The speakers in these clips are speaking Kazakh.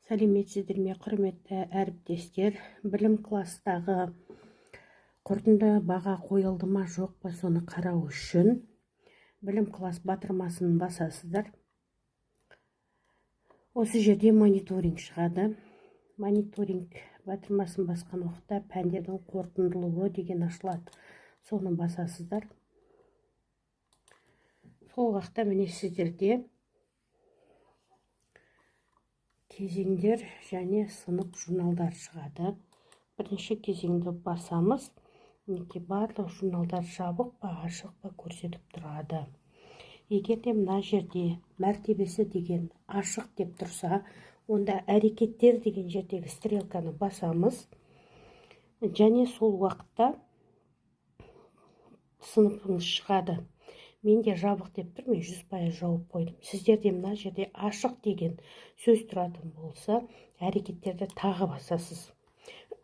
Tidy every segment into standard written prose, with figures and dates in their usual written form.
Сәлеметсіздер ме, құрметті әріптестер? Білім класстағы қорытынды баға қойылды ма жоқ па, соны қарау үшін білім класс батырмасын басасыздар. Осы жерде мониторинг шығады. Мониторинг батырмасын басқан уақытта пәндердің қорытындылығы деген ашылады. Соны басасыздар. Сол уақытта міне сіздерде кезеңдер және сынып журналдар шығады. Бірінші кезеңді басамыз. Мінекей барлық журналдар жабық па, ашық па көрсетіп тұрады. Егер де мына жерде мәртебесі деген ашық деп тұрса, онда әрекеттер деген жердегі стрелканы басамыз. Және сол уақытта сыныпыңыз шығады. Менде жабық деп тұр, мен 100% жауып қойдым. Сіздерде мына жерде ашық деген сөз тұратын болса, әрекеттерді тағы басасыз.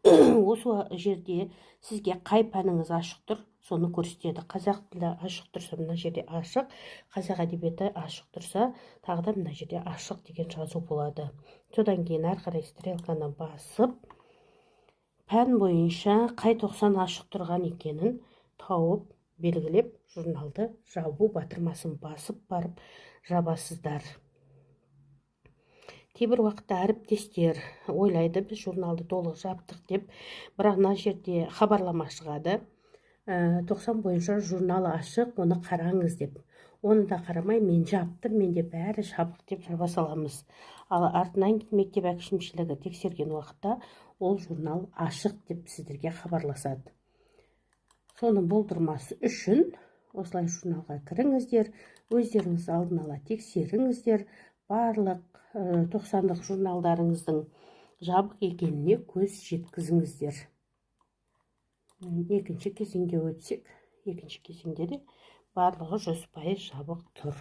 Осы жерде сізге қай пәніңіз ашық тұр, соны көрсетеді. Қазақ тілі ашық тұрса, мына жерде ашық, қазақ әдебиеті ашық тұрса, тағы да мына жерде ашық деген жазу болады. Содан кейін әрі қарай стрелканы басып, пән бойынша қай 90 ашық тұрған екенін тауып, белгілеп, журналды жабу батырмасын басып барып жабасыздар. Кейбір уақытта әріптестер ойлайды, біз журналды толық жаптық деп, бірақ мына жерде хабарлама шығады. 90 бойынша журнал ашық, оны қараңыз деп. Оны да қарамай, мен жаптым, менде бәрі жабық деп жаба саламыз. Ал артынан мектеп әкімшілігі тексерген уақытта ол журнал ашық деп сіздерге хабарласады. Соны болдырмасы үшін осылай журналға кіріңіздер, өздеріңіз алдын ала тексеріңіздер, барлық 90-лық журналдарыңыздың жабық екеніне көз жеткізіңіздер. Екінші кезеңге өтсек, екінші кезеңде де барлығы 100% жабық тұр.